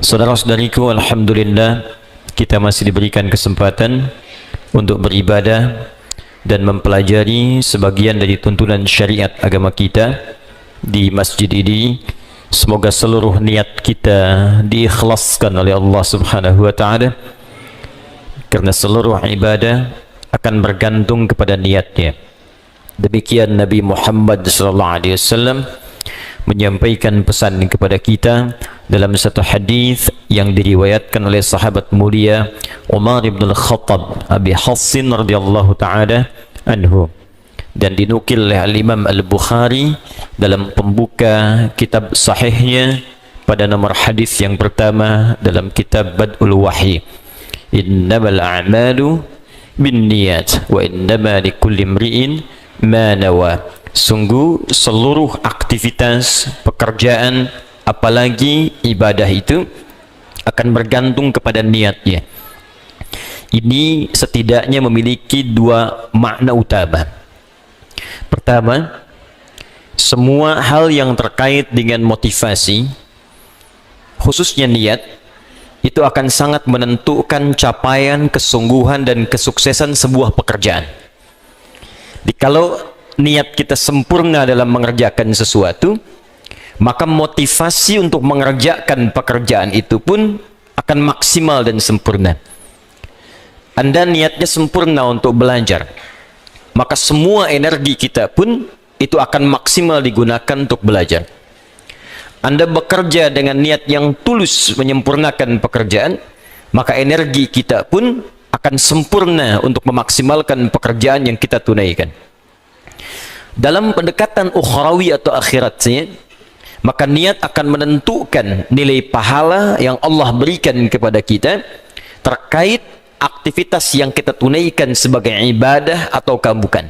Saudara-saudariku, alhamdulillah kita masih diberikan kesempatan untuk beribadah dan mempelajari sebagian dari tuntunan syariat agama kita di masjid ini. Semoga seluruh niat kita diikhlaskan oleh Allah Subhanahu wa taala, karena seluruh ibadah akan bergantung kepada niatnya. Demikian Nabi Muhammad SAW menyampaikan pesan kepada kita dalam satu hadis yang diriwayatkan oleh sahabat mulia Umar bin Al-Khattab Abi Hassin radhiyallahu taala anhu, dan dinukil oleh Al-Imam Al-Bukhari dalam pembuka kitab sahihnya pada nomor hadis yang pertama dalam kitab Bad'ul Wahyi, innamal a'malu binniyat wa innama likulli imri'in ma nawa. Sungguh seluruh aktivitas pekerjaan apalagi ibadah itu akan bergantung kepada niatnya. Ini setidaknya memiliki dua makna utama. Pertama, semua hal yang terkait dengan motivasi, khususnya niat, itu akan sangat menentukan capaian, kesungguhan dan kesuksesan sebuah pekerjaan. Kalau niat kita sempurna dalam mengerjakan sesuatu, maka motivasi untuk mengerjakan pekerjaan itu pun akan maksimal dan sempurna. Anda niatnya sempurna untuk belajar, maka semua energi kita pun itu akan maksimal digunakan untuk belajar. Anda bekerja dengan niat yang tulus menyempurnakan pekerjaan, maka energi kita pun akan sempurna untuk memaksimalkan pekerjaan yang kita tunaikan. Dalam pendekatan ukhrawi atau akhiratnya, maka niat akan menentukan nilai pahala yang Allah berikan kepada kita terkait aktivitas yang kita tunaikan sebagai ibadah ataukah bukan.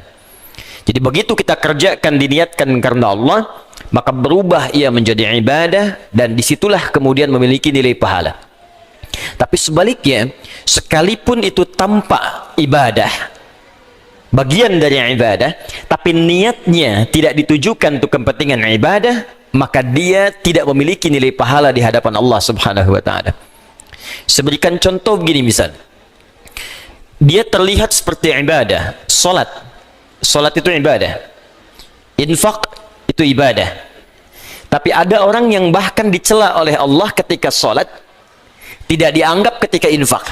Jadi begitu kita kerjakan diniatkan karena Allah, maka berubah ia menjadi ibadah dan disitulah kemudian memiliki nilai pahala. Tapi sebaliknya, sekalipun itu tampak ibadah, bagian dari ibadah, tapi niatnya tidak ditujukan untuk kepentingan ibadah, maka dia tidak memiliki nilai pahala di hadapan Allah Subhanahu wa taala. Saya berikan contoh begini, misal dia terlihat seperti ibadah, salat itu ibadah, infak itu ibadah, tapi ada orang yang bahkan dicela oleh Allah ketika salat, tidak dianggap ketika infak.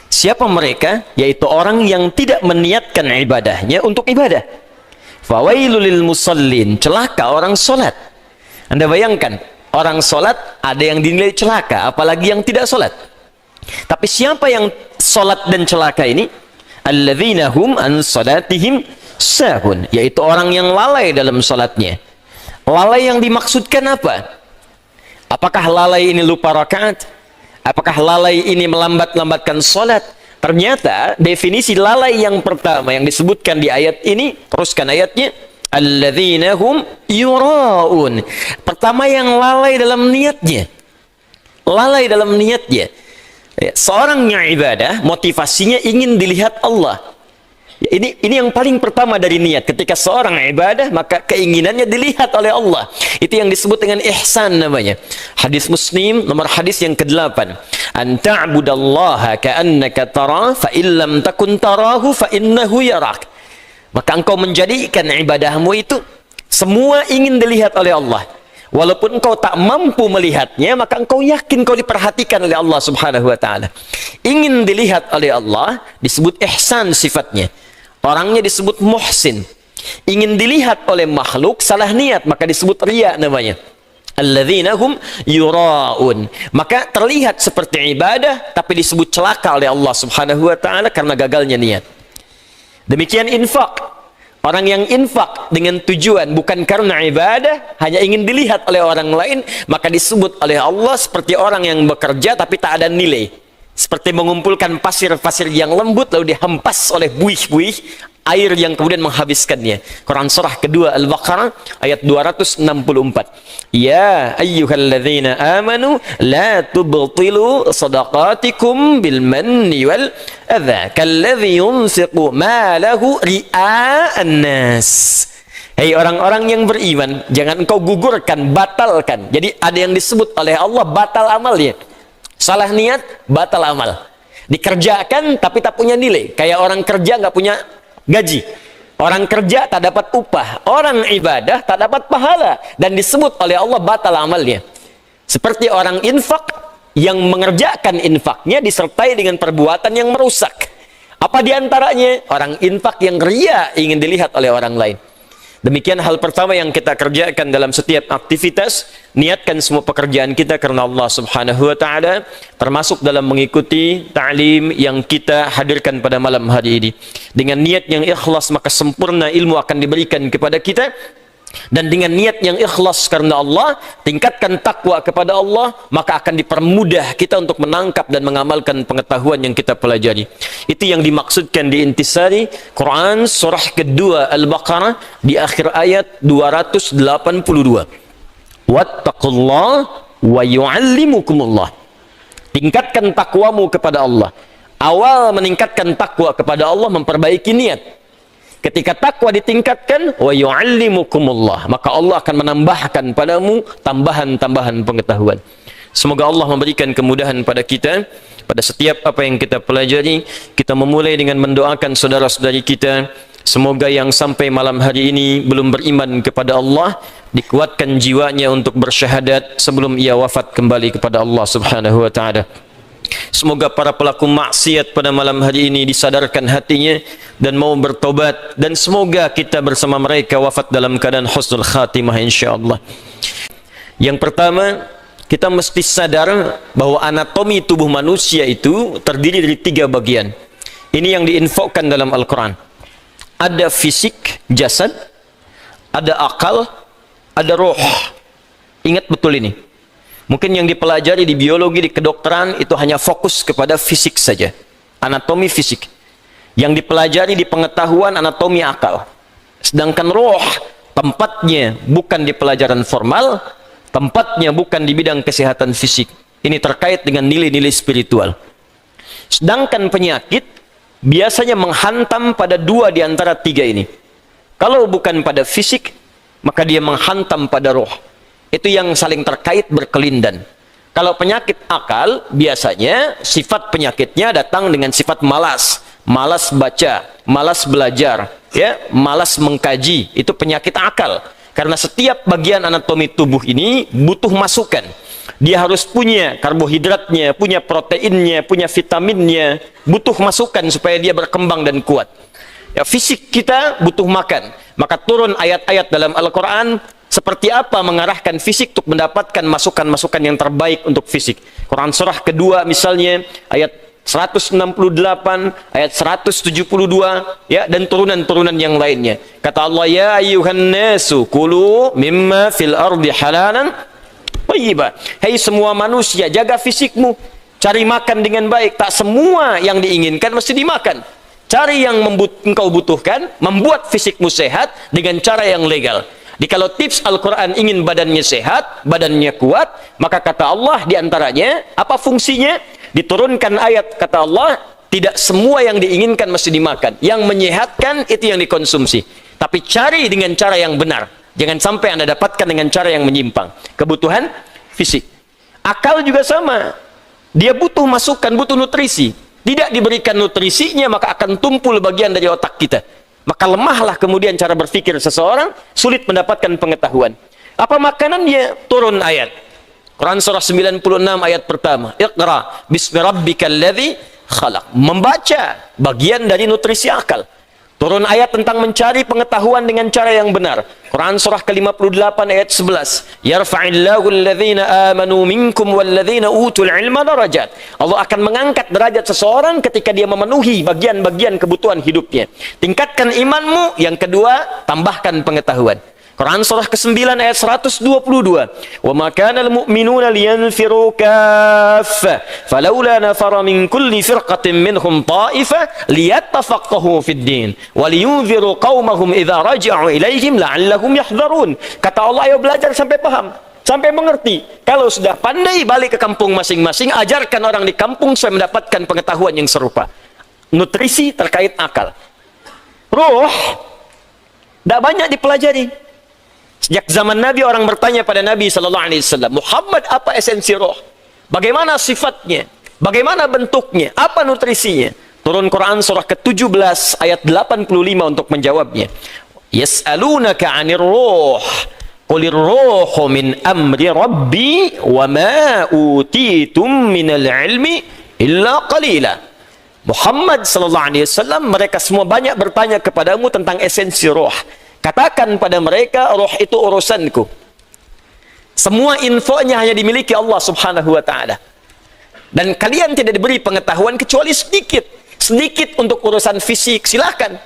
Siapa mereka? Yaitu orang yang tidak meniatkan ibadahnya untuk ibadah. Fawailul lil musallin, celaka orang solat. Anda bayangkan, orang solat ada yang dinilai celaka, apalagi yang tidak solat. Tapi siapa yang solat dan celaka ini? Alladzina hum an salatihim sahun, yaitu orang yang lalai dalam solatnya. Lalai yang dimaksudkan apa? Apakah lalai ini lupa rakaat? Apakah lalai ini melambat-lambatkan solat? Ternyata definisi lalai yang pertama yang disebutkan di ayat ini, teruskan ayatnya, alladzina hum yura'un. Pertama, yang lalai dalam niatnya. Lalai dalam niatnya. Seorang yang ibadah, motivasinya ingin dilihat Allah. Ini yang paling pertama dari niat. Ketika seorang ibadah, maka keinginannya dilihat oleh Allah. Itu yang disebut dengan ihsan namanya. Hadis Muslim nomor hadis yang ke-8. An ta'budallaha ka'annaka tara fa illam takun tarahu fa innahu yarak. Maka engkau menjadikan ibadahmu itu semua ingin dilihat oleh Allah. Walaupun engkau tak mampu melihatnya, maka engkau yakin kau diperhatikan oleh Allah Subhanahu wa taala. Ingin dilihat oleh Allah disebut ihsan sifatnya. Orangnya disebut muhsin. Ingin dilihat oleh makhluk, salah niat, maka disebut riya namanya. Alladzina hum yura'un. Maka terlihat seperti ibadah, tapi disebut celaka oleh Allah Subhanahu wa taala karena gagalnya niat. Demikian infak. Orang yang infak dengan tujuan bukan karena ibadah, hanya ingin dilihat oleh orang lain, maka disebut oleh Allah seperti orang yang bekerja tapi tak ada nilai. Seperti mengumpulkan pasir-pasir yang lembut lalu dihempas oleh buih-buih air yang kemudian menghabiskannya. Quran surah kedua Al-Baqarah ayat 264. Ya ayyuhalladzina amanu la tubtilu sadaqatikum bil manni wal adza kalladzi yunfiqu malahu ria'an nas Hei orang-orang yang beriman, jangan engkau gugurkan, batalkan. Jadi ada yang disebut oleh Allah batal amalnya. Salah niat, batal amal. Dikerjakan tapi tak punya nilai. Kayak orang kerja nggak punya gaji. Orang kerja tak dapat upah. Orang ibadah tak dapat pahala. Dan disebut oleh Allah batal amalnya. Seperti orang infak yang mengerjakan infaknya disertai dengan perbuatan yang merusak. Apa diantaranya? Orang infak yang ria ingin dilihat oleh orang lain. Demikian hal pertama yang kita kerjakan dalam setiap aktivitas, niatkan semua pekerjaan kita karena Allah Subhanahu wa taala, termasuk dalam mengikuti ta'lim yang kita hadirkan pada malam hari ini. Dengan niat yang ikhlas maka sempurna ilmu akan diberikan kepada kita. Dan dengan niat yang ikhlas karena Allah, tingkatkan takwa kepada Allah, maka akan dipermudah kita untuk menangkap dan mengamalkan pengetahuan yang kita pelajari. Itu yang dimaksudkan di intisari Quran surah kedua Al-Baqarah di akhir ayat 282. Wattaqullah wa yu'allimukumullah. Tingkatkan takwamu kepada Allah. Awal meningkatkan takwa kepada Allah memperbaiki niat. Ketika takwa ditingkatkan, wa yu'allimukumullah, maka Allah akan menambahkan padamu tambahan-tambahan pengetahuan. Semoga Allah memberikan kemudahan pada kita pada setiap apa yang kita pelajari. Kita memulai dengan mendoakan saudara-saudari kita, semoga yang sampai malam hari ini belum beriman kepada Allah, dikuatkan jiwanya untuk bersyahadat sebelum ia wafat kembali kepada Allah Subhanahu wa taala. Semoga para pelaku maksiat pada malam hari ini disadarkan hatinya dan mau bertobat, dan semoga kita bersama mereka wafat dalam keadaan husnul khatimah insyaallah. Yang pertama, kita mesti sadar bahwa anatomi tubuh manusia itu terdiri dari 3 bagian. Ini yang diinfokan dalam Al-Quran. Ada fisik, jasad, ada akal, ada roh. Ingat betul ini. Mungkin yang dipelajari di biologi, di kedokteran itu hanya fokus kepada fisik saja, anatomi fisik. Yang dipelajari di pengetahuan anatomi akal. Sedangkan roh tempatnya bukan di pelajaran formal, tempatnya bukan di bidang kesehatan fisik. Ini terkait dengan nilai-nilai spiritual. Sedangkan penyakit biasanya menghantam pada 2 di antara 3 ini. Kalau bukan pada fisik, maka dia menghantam pada roh. Itu yang saling terkait berkelindan. Kalau penyakit akal, biasanya sifat penyakitnya datang dengan sifat malas. Malas baca, malas belajar, ya, malas mengkaji. Itu penyakit akal. Karena setiap bagian anatomi tubuh ini butuh masukan. Dia harus punya karbohidratnya, punya proteinnya, punya vitaminnya. Butuh masukan supaya dia berkembang dan kuat. Ya, fisik kita butuh makan. Maka turun ayat-ayat dalam Al-Quran seperti apa mengarahkan fisik untuk mendapatkan masukan-masukan yang terbaik untuk fisik. Quran surah kedua misalnya ayat 168, ayat 172, ya, dan turunan-turunan yang lainnya. Kata Allah, ya ayyuhan nasu kulu mimma fil ardi halalan thayyiba. Hai semua manusia, jaga fisikmu, cari makan dengan baik. Tak semua yang diinginkan mesti dimakan. Cari yang engkau butuhkan, membuat fisikmu sehat dengan cara yang legal. Jadi kalau tips Al-Quran ingin badannya sehat, badannya kuat, maka kata Allah diantaranya, apa fungsinya? Diturunkan ayat, kata Allah, tidak semua yang diinginkan mesti dimakan. Yang menyehatkan itu yang dikonsumsi. Tapi cari dengan cara yang benar. Jangan sampai Anda dapatkan dengan cara yang menyimpang. Kebutuhan fisik. Akal juga sama. Dia butuh masukan, butuh nutrisi. Tidak diberikan nutrisinya, maka akan tumpul bagian dari otak kita. Maka lemahlah kemudian cara berpikir seseorang, sulit mendapatkan pengetahuan. Apa makanannya? Turun ayat. Quran surah 96 ayat pertama. Iqra bismi rabbikal ladzi khalaq. Membaca bagian dari nutrisi akal. Turun ayat tentang mencari pengetahuan dengan cara yang benar. Quran surah ke-58 ayat 11. Yarfa'illahu alladhina amanu minkum walladhina utul ilma darajat. Allah akan mengangkat derajat seseorang ketika dia memenuhi bagian-bagian kebutuhan hidupnya. Tingkatkan imanmu. Yang kedua, tambahkan pengetahuan. Quran surah ke-9 ayat 122. Wa ma kana al-mu'minuna liyanfiru kaffah falawla nafara min kulli firqatin minhum ta'ifah liyattafaqahu fid din wa liyunziru qaumahum idza raja'u ilaihim la'allahum yahdharun. Kata Allah, ayo belajar sampai paham, sampai mengerti. Kalau sudah pandai, balik ke kampung masing-masing, ajarkan orang di kampung supaya mendapatkan pengetahuan yang serupa. Nutrisi terkait akal. Ruh Tidak banyak dipelajari. Sejak zaman Nabi orang bertanya pada Nabi sallallahu alaihi wasallam, Muhammad, apa esensi roh? Bagaimana sifatnya? Bagaimana bentuknya? Apa nutrisinya? Turun Quran surah ke-17 ayat 85 untuk menjawabnya. Yas'alunaka 'anir ruh. Qulir ruhu min amri rabbi wa ma utitum minal ilmi illa qalila. Muhammad sallallahu alaihi wasallam, mereka semua banyak bertanya kepadamu tentang esensi roh. Katakan pada mereka, roh itu urusanku. Semua infonya hanya dimiliki Allah Subhanahu wa taala. Dan kalian tidak diberi pengetahuan kecuali sedikit. Sedikit untuk urusan fisik, silakan.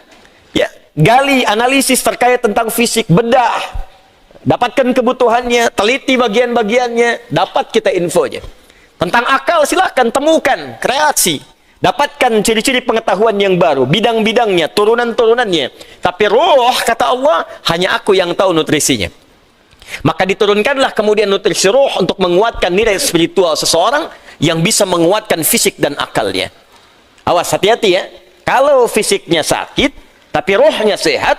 Ya, gali analisis terkait tentang fisik, bedah. Dapatkan kebutuhannya, teliti bagian-bagiannya, dapat kita infonya. Tentang akal silahkan temukan, kreasi. Dapatkan ciri-ciri pengetahuan yang baru, bidang-bidangnya, turunan-turunannya. Tapi roh, kata Allah, hanya aku yang tahu nutrisinya. Maka diturunkanlah kemudian nutrisi roh untuk menguatkan nilai spiritual seseorang yang bisa menguatkan fisik dan akalnya. Awas, hati-hati ya. Kalau fisiknya sakit, tapi rohnya sehat,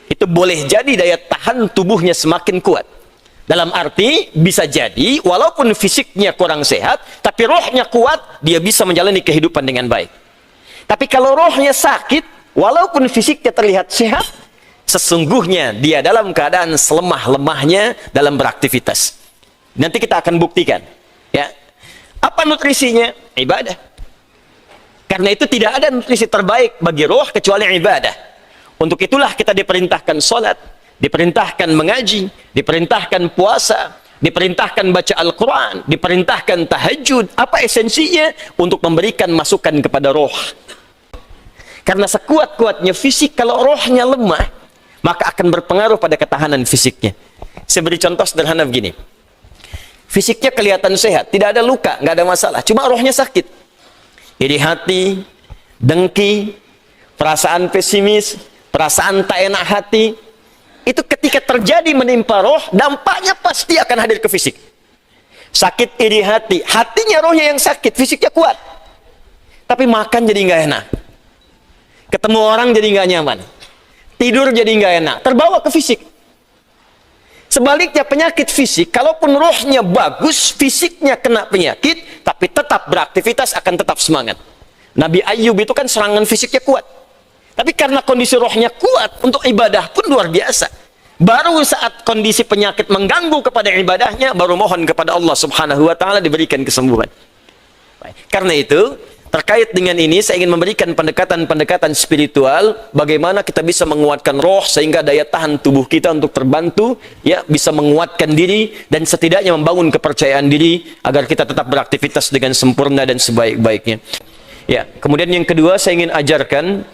itu boleh jadi daya tahan tubuhnya semakin kuat. Dalam arti, bisa jadi walaupun fisiknya kurang sehat, tapi rohnya kuat, dia bisa menjalani kehidupan dengan baik. Tapi kalau rohnya sakit, walaupun fisiknya terlihat sehat, sesungguhnya dia dalam keadaan selemah-lemahnya dalam beraktivitas. Nanti kita akan buktikan. Ya, apa nutrisinya? Ibadah. Karena itu tidak ada nutrisi terbaik bagi roh kecuali ibadah. Untuk itulah kita diperintahkan sholat, diperintahkan mengaji, diperintahkan puasa, diperintahkan baca Al-Quran, diperintahkan tahajud. Apa esensinya? Untuk memberikan masukan kepada roh. Karena sekuat-kuatnya fisik, kalau rohnya lemah, maka akan berpengaruh pada ketahanan fisiknya. Saya beri contoh sederhana begini. Fisiknya kelihatan sehat, tidak ada luka, nggak ada masalah, cuma rohnya sakit. Iri hati, dengki, perasaan pesimis, perasaan tak enak hati, itu ketika terjadi menimpa roh, dampaknya pasti akan hadir ke fisik. Sakit iri hati, hatinya rohnya yang sakit, fisiknya kuat. Tapi makan jadi nggak enak. Ketemu orang jadi nggak nyaman. Tidur jadi nggak enak, terbawa ke fisik. Sebaliknya penyakit fisik, kalaupun rohnya bagus, fisiknya kena penyakit, tapi tetap beraktivitas akan tetap semangat. Nabi Ayub itu kan serangan fisiknya kuat. Tapi karena kondisi rohnya kuat, untuk ibadah pun luar biasa. Baru saat kondisi penyakit mengganggu kepada ibadahnya, baru mohon kepada Allah Subhanahu wa taala diberikan kesembuhan. Baik. Karena itu, terkait dengan ini saya ingin memberikan pendekatan-pendekatan spiritual bagaimana kita bisa menguatkan roh sehingga daya tahan tubuh kita untuk terbantu, ya, bisa menguatkan diri dan setidaknya membangun kepercayaan diri agar kita tetap beraktivitas dengan sempurna dan sebaik-baiknya. Ya, kemudian yang kedua saya ingin ajarkan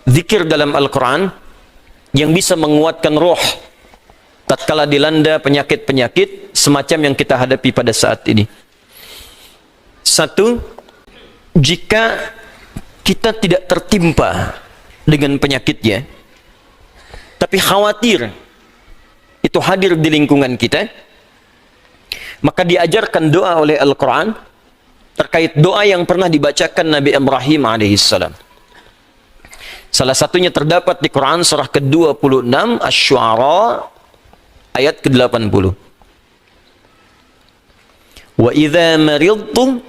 zikir dalam Al-Quran yang bisa menguatkan roh tatkala dilanda penyakit-penyakit semacam yang kita hadapi pada saat ini. Satu, jika kita tidak tertimpa dengan penyakitnya, tapi khawatir itu hadir di lingkungan kita, maka diajarkan doa oleh Al-Quran terkait doa yang pernah dibacakan Nabi Ibrahim alaihissalam. Salah satunya terdapat di Quran surah ke-26 Asy-Syu'ara ayat ke-80. Wa idza maridtu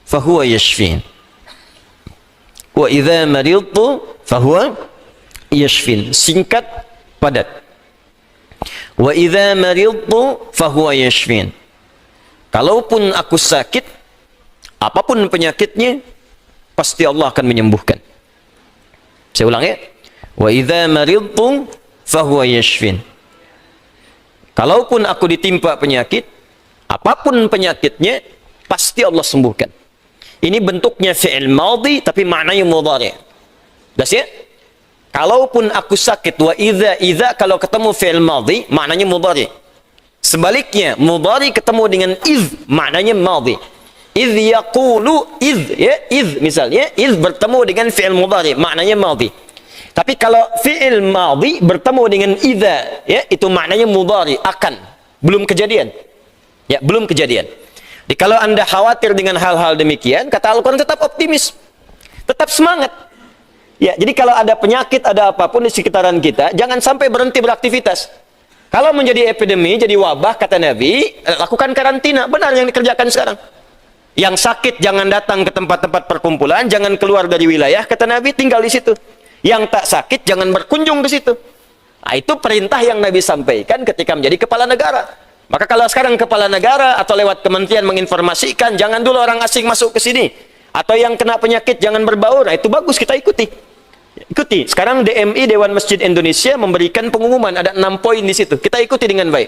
fahuwa yashfin. Wa idza maridtu fahuwa yashfin. Singkat, padat. Wa idza maridtu fahuwa yashfin. Kalaupun aku sakit, apapun penyakitnya, pasti Allah akan menyembuhkan. Saya ulang ya. Wa idza maridtu fahuwa yashfin. Kalaupun aku ditimpa penyakit, apapun penyakitnya, pasti Allah sembuhkan. Ini bentuknya fi'il madhi tapi maknanya mudhari'. Jelas ya? Kalaupun aku sakit, wa idza kalau ketemu fi'il madhi maknanya mudhari'. Sebaliknya, mudhari' ketemu dengan iz maknanya madhi. Iz yaqulu iz misalnya, iz bertemu dengan fi'il mudhari maknanya madhi. Tapi kalau fi'il madhi bertemu dengan idza, ya, itu maknanya mudhari, akan, belum kejadian. Ya, belum kejadian. Jadi kalau Anda khawatir dengan hal-hal demikian, kata Al-Quran tetap optimis. Tetap semangat. Ya, jadi kalau ada penyakit, ada apapun di sekitaran kita, jangan sampai berhenti beraktivitas. Kalau menjadi epidemi, jadi wabah, kata Nabi, lakukan karantina. Benar yang dikerjakan sekarang. Yang sakit jangan datang ke tempat-tempat perkumpulan, jangan keluar dari wilayah, kata Nabi, tinggal di situ. Yang tak sakit jangan berkunjung ke situ. Nah, itu perintah yang Nabi sampaikan ketika menjadi kepala negara. Maka kalau sekarang kepala negara atau lewat kementerian menginformasikan, jangan dulu orang asing masuk ke sini. Atau yang kena penyakit jangan berbaur. Nah, itu bagus, kita ikuti. Ikuti. Sekarang DMI, Dewan Masjid Indonesia, memberikan pengumuman, ada 6 poin di situ. Kita ikuti dengan baik.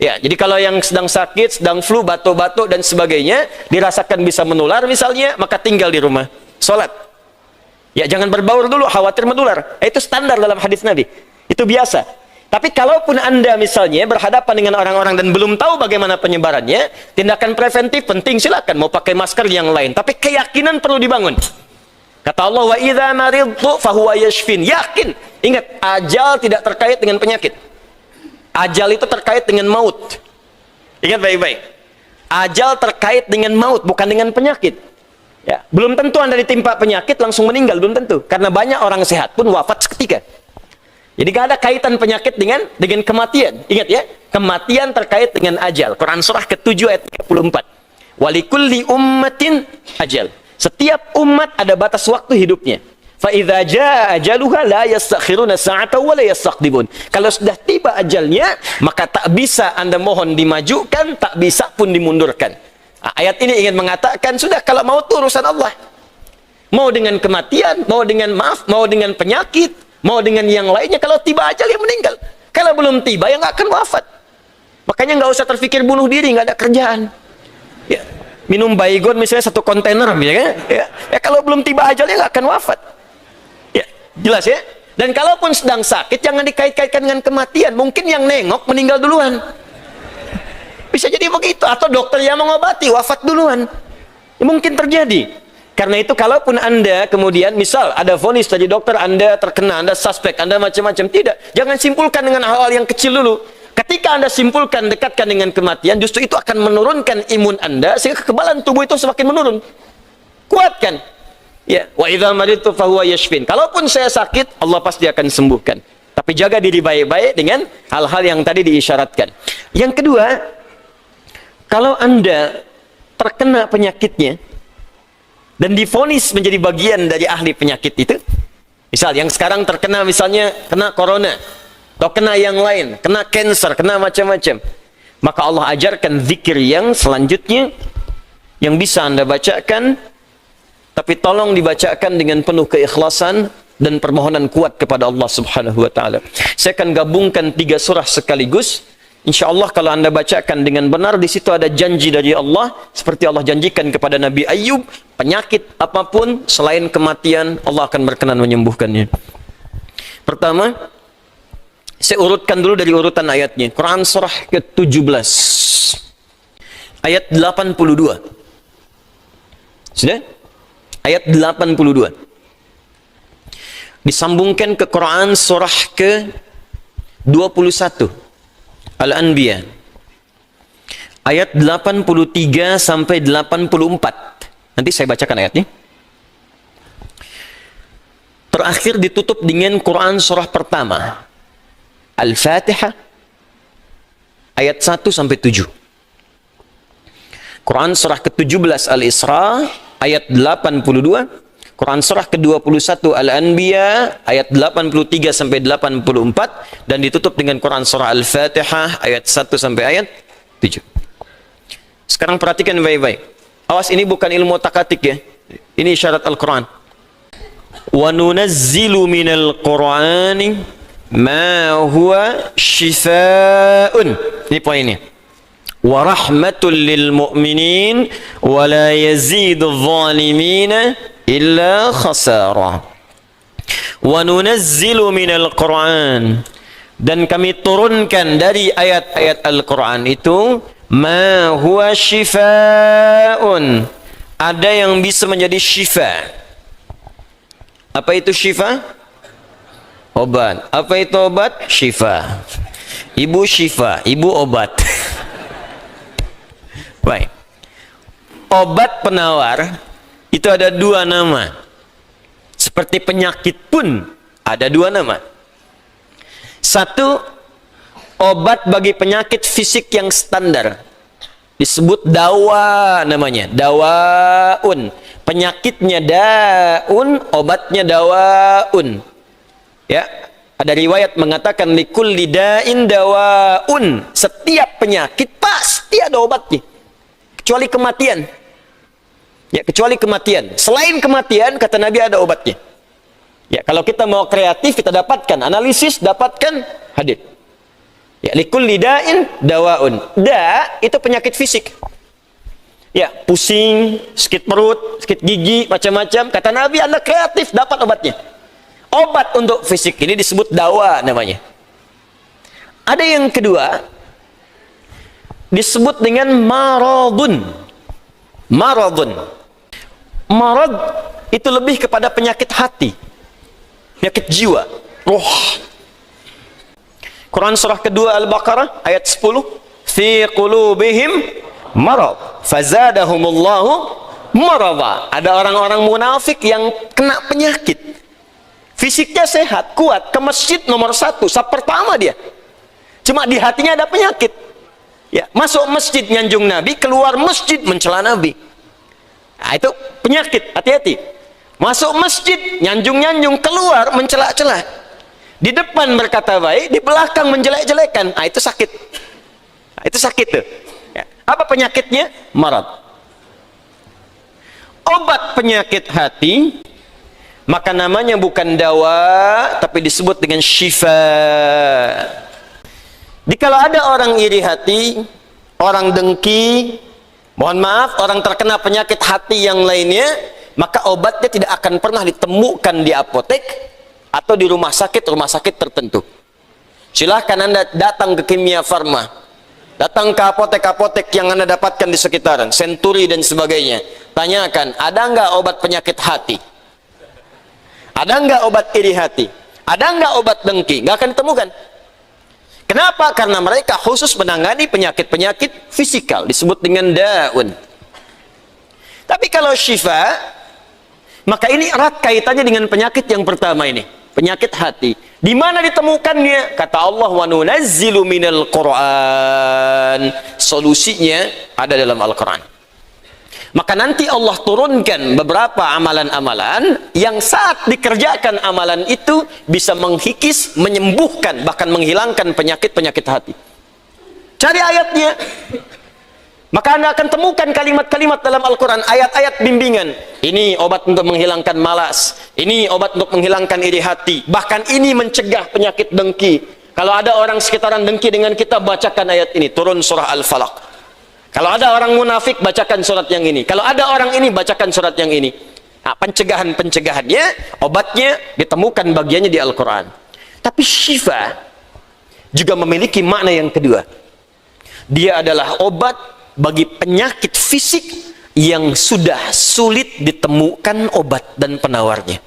Ya, jadi kalau yang sedang sakit, sedang flu, batuk-batuk dan sebagainya, dirasakan bisa menular misalnya, maka tinggal di rumah. Salat. Ya, jangan berbaur dulu, khawatir menular. Itu standar dalam hadis Nabi. Itu biasa. Tapi kalaupun Anda misalnya berhadapan dengan orang-orang dan belum tahu bagaimana penyebarannya, tindakan preventif penting, silakan mau pakai masker yang lain, tapi keyakinan perlu dibangun. Kata Allah, wa idza maridtu fahuwa yashfin. Yakin. Ingat, ajal tidak terkait dengan penyakit. Ajal itu terkait dengan maut. Ingat baik-baik. Ajal terkait dengan maut, bukan dengan penyakit. Ya, belum tentu Anda ditimpa penyakit langsung meninggal, belum tentu. Karena banyak orang sehat pun wafat seketika. Jadi gak ada kaitan penyakit dengan kematian. Ingat ya, kematian terkait dengan ajal. Quran surah ke-7 ayat 34. Walikulli ummatin ajal. Setiap umat ada batas waktu hidupnya. Fa idza jaa ajaluha la yastakhiruna sa'atan wa la yastaqdimun. Kalau sudah tiba ajalnya, maka tak bisa Anda mohon dimajukan, tak bisa pun dimundurkan. Ayat ini ingin mengatakan, sudah kalau mau itu urusan Allah. Mau dengan kematian, mau dengan maaf, mau dengan penyakit, mau dengan yang lainnya, kalau tiba ajal ya meninggal. Kalau belum tiba ya nggak akan wafat. Makanya nggak usah terfikir bunuh diri, nggak ada kerjaan. Ya. Minum baygon misalnya 1 kontainer ya, kalau belum tiba ajalnya nggak akan wafat. Ya, jelas ya. Dan kalaupun sedang sakit jangan dikait-kaitkan dengan kematian. Mungkin yang nengok meninggal duluan. Bisa jadi begitu. Atau dokter yang mengobati wafat duluan. Ya, mungkin terjadi. Karena itu kalaupun Anda kemudian misal ada vonis dari dokter, Anda terkena, Anda suspek, Anda macam-macam, tidak. Jangan simpulkan dengan hal-hal yang kecil dulu. Ketika Anda simpulkan, dekatkan dengan kematian, justru itu akan menurunkan imun Anda sehingga kekebalan tubuh itu semakin menurun. Kuatkan. Ya, wa idza maridtu fahuwa yashfin. Kalaupun saya sakit, Allah pasti akan sembuhkan. Tapi jaga diri baik-baik dengan hal-hal yang tadi diisyaratkan. Yang kedua, kalau Anda terkena penyakitnya dan divonis menjadi bagian dari ahli penyakit itu, misal yang sekarang terkena misalnya kena corona, atau kena yang lain, kena cancer, kena macam-macam, maka Allah ajarkan zikir yang selanjutnya yang bisa Anda bacakan, tapi tolong dibacakan dengan penuh keikhlasan dan permohonan kuat kepada Allah Subhanahu wa taala. Saya akan gabungkan 3 surah sekaligus. Insyaallah kalau Anda bacakan dengan benar, di situ ada janji dari Allah seperti Allah janjikan kepada Nabi Ayub, penyakit apapun selain kematian Allah akan berkenan menyembuhkannya. Pertama, saya urutkan dulu dari urutan ayatnya. Quran surah ke-17 ayat 82. Sudah? Ayat 82. Disambungkan ke Quran surah ke-21 Al-Anbiya ayat 83 sampai 84. Nanti saya bacakan ayatnya. Terakhir ditutup dengan Quran surah pertama Al-Fatihah ayat 1 sampai 7. Quran surah ke-17 Al-Isra ayat 82. Quran surah ke-21 Al-Anbiya ayat 83 sampai 84 dan ditutup dengan Quran surah Al-Fatihah ayat 1 sampai ayat 7. Sekarang perhatikan baik-baik. Awas, ini bukan ilmu takatik ya. Ini isyarat Al-Quran. Wa nunazzilu minal Qur'ani ma huwa shifaa'un. Ini poinnya. Wa rahmatul lil mu'minin wa la yazidul zalimina illa khasara. Wa nunazzilu minal Qur'an, dan kami turunkan dari ayat-ayat Al-Quran itu ma huwa shifaa'un, ada yang bisa menjadi syifa. Apa itu syifa? Obat. Apa itu obat? Syifa. Ibu syifa, ibu obat. Baik. Obat penawar itu ada 2 nama. Seperti penyakit pun ada dua nama. Satu, obat bagi penyakit fisik yang standar, disebut dawa namanya, dawaun. Penyakitnya daun, obatnya dawaun. Ya, ada riwayat mengatakan likulli da'in dawaun. Setiap penyakit pasti ada obatnya, kecuali kematian. Ya, kecuali kematian. Selain kematian, kata Nabi, ada obatnya. Ya, kalau kita mau kreatif, kita dapatkan analisis, dapatkan hadis. Ya, likulli da'in dawaun. Da itu penyakit fisik. Ya, pusing, sakit perut, sakit gigi, macam-macam. Kata Nabi, Anda kreatif, dapat obatnya. Obat untuk fisik ini disebut dawa namanya. Ada yang kedua, disebut dengan maradun. Maradun. Marad itu lebih kepada penyakit hati, penyakit jiwa, roh. Quran surah kedua Al-Baqarah ayat 10, fi qulubihim marad fazadahumullahu marada. Ada orang-orang munafik yang kena penyakit. Fisiknya sehat, kuat, ke masjid nomor 1, saf pertama dia. Cuma di hatinya ada penyakit. Ya, masuk masjid nyanjung Nabi, keluar masjid mencela Nabi. Nah, itu penyakit, hati-hati. Masuk masjid, nyanjung-nyanjung, keluar mencela-cela. Di depan berkata baik, di belakang menjelek-jelekan. Nah, itu sakit. Nah, itu sakit tuh. Ya. Apa penyakitnya? Marad. Obat penyakit hati, maka namanya bukan dawa, tapi disebut dengan syifa. Jikalau ada orang iri hati, orang dengki, mohon maaf, orang terkena penyakit hati yang lainnya, maka obatnya tidak akan pernah ditemukan di apotek atau di rumah sakit tertentu. Silahkan Anda datang ke Kimia Farma, datang ke apotek-apotek yang Anda dapatkan di sekitaran, Century dan sebagainya. Tanyakan, ada nggak obat penyakit hati? Ada nggak obat iri hati? Ada nggak obat dengki? Nggak akan ditemukan. Kenapa? Karena mereka khusus menangani penyakit-penyakit fisikal, disebut dengan daun. Tapi kalau syifa, maka ini erat kaitannya dengan penyakit yang pertama ini, penyakit hati. Di mana ditemukannya? Kata Allah, wa nunazzilu minal Qur'an. Solusinya ada dalam Al-Quran. Maka nanti Allah turunkan beberapa amalan-amalan yang saat dikerjakan amalan itu bisa menghikis, menyembuhkan, bahkan menghilangkan penyakit-penyakit hati. Cari ayatnya. Maka Anda akan temukan kalimat-kalimat dalam Al-Quran, ayat-ayat bimbingan. Ini obat untuk menghilangkan malas. Ini obat untuk menghilangkan iri hati. Bahkan ini mencegah penyakit dengki. Kalau ada orang sekitaran dengki dengan kita, bacakan ayat ini. Turun surah Al-Falaq. Kalau ada orang munafik, bacakan surat yang ini. Kalau ada orang ini, bacakan surat yang ini. Nah, pencegahan-pencegahannya, obatnya ditemukan bagiannya di Al-Quran. Tapi syifa juga memiliki makna yang kedua. Dia adalah obat bagi penyakit fisik yang sudah sulit ditemukan obat dan penawarnya.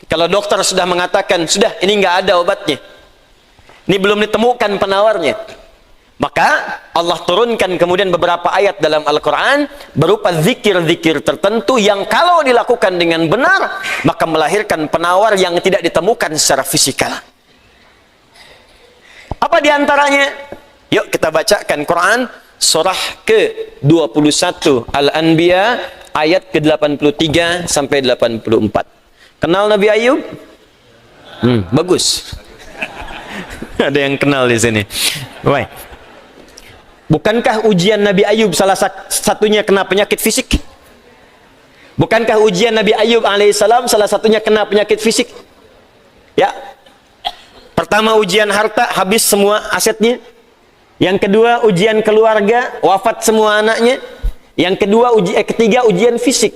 Kalau dokter sudah mengatakan, sudah ini nggak ada obatnya, ini belum ditemukan penawarnya, maka Allah turunkan kemudian beberapa ayat dalam Al-Quran berupa zikir-zikir tertentu yang kalau dilakukan dengan benar, maka melahirkan penawar yang tidak ditemukan secara fisikal. Apa diantaranya? Yuk kita bacakan Quran surah ke-21 Al-Anbiya ayat ke-83 sampai 84. Kenal Nabi Ayub? Bagus. Ada yang kenal di sini. Baik. Bukankah ujian Nabi Ayub salah satunya kena penyakit fisik? Bukankah ujian Nabi Ayub alaihissalam salah satunya kena penyakit fisik? Ya. Pertama ujian harta, habis semua asetnya. Yang kedua ujian keluarga, wafat semua anaknya. Yang kedua ketiga ujian fisik.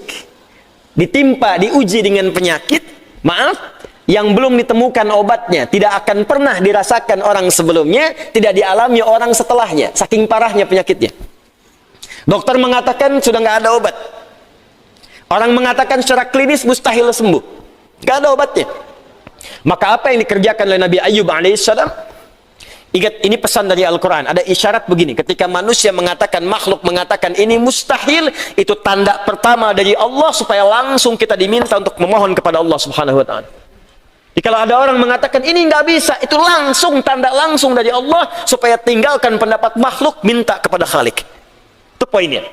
Ditimpa, diuji dengan penyakit, maaf, yang belum ditemukan obatnya, tidak akan pernah dirasakan orang sebelumnya, tidak dialami orang setelahnya, saking parahnya penyakitnya. Dokter mengatakan sudah nggak ada obat. Orang mengatakan secara klinis mustahil sembuh, nggak ada obatnya. Maka apa yang dikerjakan oleh Nabi Ayub alaihissalam? Ingat, ini pesan dari Al-Quran. Ada isyarat begini, ketika manusia mengatakan, makhluk mengatakan ini mustahil, itu tanda pertama dari Allah supaya langsung kita diminta untuk memohon kepada Allah Subhanahu wa ta'ala. Jadi kalau ada orang mengatakan ini nggak bisa, itu langsung tanda langsung dari Allah supaya tinggalkan pendapat makhluk, minta kepada Khalik. Itu poinnya.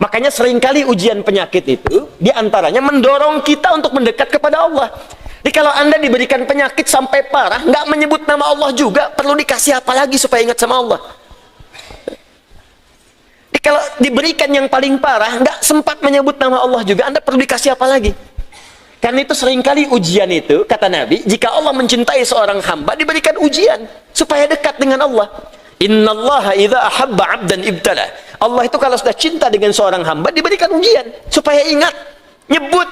Makanya seringkali ujian penyakit itu diantaranya mendorong kita untuk mendekat kepada Allah. Jadi kalau Anda diberikan penyakit sampai parah, nggak menyebut nama Allah juga, perlu dikasih apa lagi supaya ingat sama Allah? Jadi kalau diberikan yang paling parah, nggak sempat menyebut nama Allah juga, Anda perlu dikasih apa lagi? Karena itu seringkali ujian itu, kata Nabi, jika Allah mencintai seorang hamba, diberikan ujian supaya dekat dengan Allah. Innallaha idza ahabba 'abdan ibtala. Allah itu kalau sudah cinta dengan seorang hamba, diberikan ujian supaya ingat, nyebut.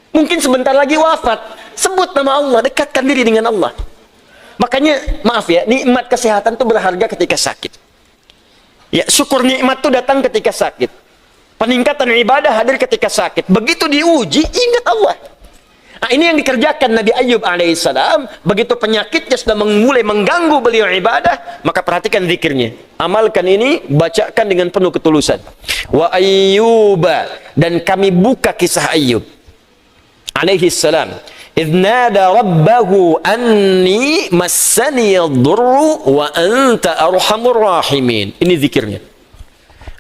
Mungkin sebentar lagi wafat, sebut nama Allah, dekatkan diri dengan Allah. Makanya, maaf ya, nikmat kesehatan itu berharga ketika sakit. Ya, syukur nikmat itu datang ketika sakit. Peningkatan ibadah hadir ketika sakit. Begitu diuji, ingat Allah. Nah, ini yang dikerjakan Nabi Ayyub alaihissalam. Begitu penyakitnya sudah mulai mengganggu beliau ibadah, maka perhatikan zikirnya. Amalkan ini, bacakan dengan penuh ketulusan. Wa Ayyuba, dan kami buka kisah Ayyub alaihissalam. Idh nada rabbahu anni massani ad-durru wa anta arhamur rahimin. Ini zikirnya.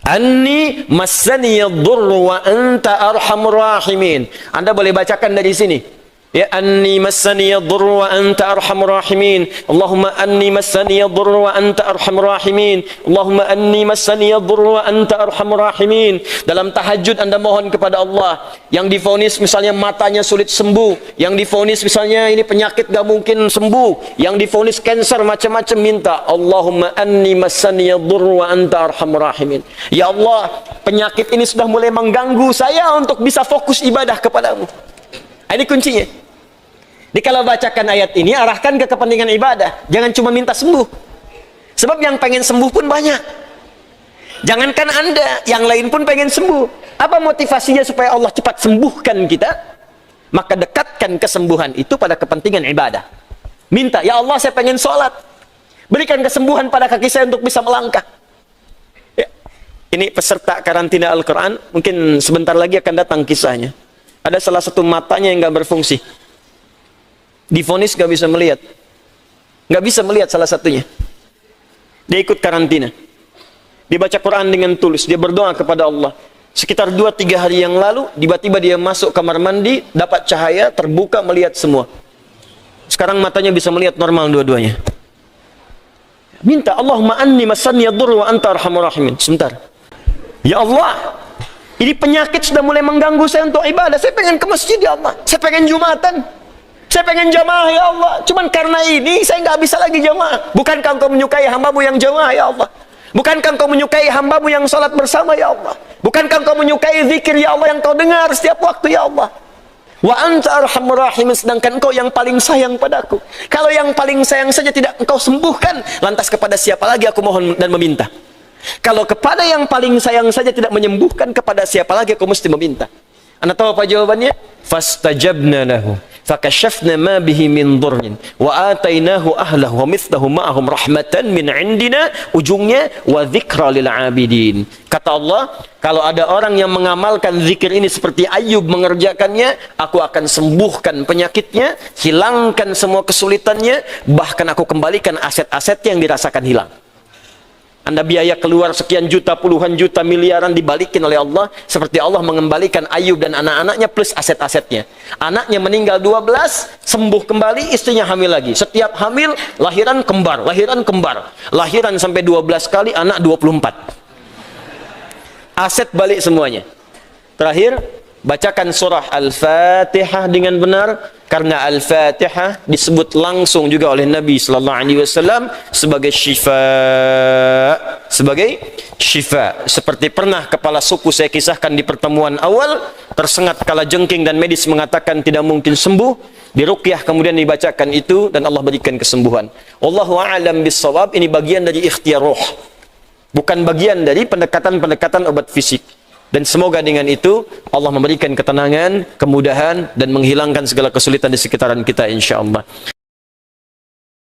Anni massani ad-durru wa anta arhamur rahimin. Anda boleh bacakan dari sini. Ya, anni massani ad-durru wa anta arhamur rahimin. Allahumma anni massani ad-durru wa anta arhamur rahimin. Allahumma anni massani ad-durru wa anta arhamur rahimin. Dalam tahajud Anda mohon kepada Allah. Yang divonis misalnya matanya sulit sembuh, yang divonis misalnya ini penyakit gak mungkin sembuh, yang divonis cancer macam-macam, minta Allahumma anni massani ad-durru wa anta arhamur rahimin. Ya Allah, penyakit ini sudah mulai mengganggu saya untuk bisa fokus ibadah kepadamu. Ini kuncinya. Jadi kalau bacakan ayat ini, arahkan ke kepentingan ibadah. Jangan cuma minta sembuh. Sebab yang pengen sembuh pun banyak. Jangankan Anda, yang lain pun pengen sembuh. Apa motivasinya supaya Allah cepat sembuhkan kita? Maka dekatkan kesembuhan itu pada kepentingan ibadah. Minta, ya Allah saya pengen sholat. Berikan kesembuhan pada kaki saya untuk bisa melangkah. Ya. Ini peserta karantina Al-Quran, mungkin sebentar lagi akan datang kisahnya. Ada salah satu matanya yang nggak berfungsi. Divonis nggak bisa melihat. Nggak bisa melihat salah satunya. Dia ikut karantina. Dia baca Quran dengan tulus. Dia berdoa kepada Allah. Sekitar 2-3 hari yang lalu, tiba-tiba dia masuk kamar mandi, dapat cahaya, terbuka, melihat semua. Sekarang matanya bisa melihat normal dua-duanya. Minta, Allahumma anni massani ad-durru wa anta arhamur rahimin. Sebentar. Ya Allah, ini penyakit sudah mulai mengganggu saya untuk ibadah. Saya pengen ke masjid ya Allah. Saya pengen Jumatan. Saya pengen jamaah ya Allah. Cuman karena ini saya nggak bisa lagi jamaah. Bukankah Engkau menyukai hambamu yang jamaah ya Allah? Bukankah Engkau menyukai hambamu yang salat bersama ya Allah? Bukankah Engkau menyukai zikir ya Allah yang Kau dengar setiap waktu ya Allah? Wa anta arhamur rahimin, sedangkan Engkau yang paling sayang padaku. Kalau yang paling sayang saja tidak Engkau sembuhkan, lantas kepada siapa lagi aku mohon dan meminta? Kalau kepada yang paling sayang saja tidak menyembuhkan, kepada siapa lagi aku mesti meminta? Anda tahu apa jawabannya? Fastajabna lahu fakashafna ma bihi min dhurrin wa atainahu ahlahu wa mithlahu ma'ahum rahmatan min indina, ujungnya wa dzikra lil abidin. Kata Allah, kalau ada orang yang mengamalkan zikir ini seperti Ayyub mengerjakannya, aku akan sembuhkan penyakitnya, hilangkan semua kesulitannya, bahkan aku kembalikan aset-asetnya yang dirasakan hilang. Anda biaya keluar sekian juta, puluhan juta, miliaran dibalikin oleh Allah, seperti Allah mengembalikan Ayyub dan anak-anaknya plus aset-asetnya. Anaknya meninggal 12, sembuh kembali, istrinya hamil lagi. Setiap hamil, lahiran kembar, lahiran kembar. Lahiran sampai 12 kali, anak 24. Aset balik semuanya. Terakhir, bacakan surah Al-Fatihah dengan benar, karena Al-Fatihah disebut langsung juga oleh Nabi sallallahu alaihi wasallam sebagai syifa, seperti pernah kepala suku saya kisahkan di pertemuan awal, tersengat kala jengking dan medis mengatakan tidak mungkin sembuh, diruqyah kemudian dibacakan itu dan Allah berikan kesembuhan. Wallahu a'lam bissawab. Ini bagian dari ikhtiar roh, bukan bagian dari pendekatan obat fisik. Dan semoga dengan itu Allah memberikan ketenangan, kemudahan, dan menghilangkan segala kesulitan di sekitaran kita insyaallah.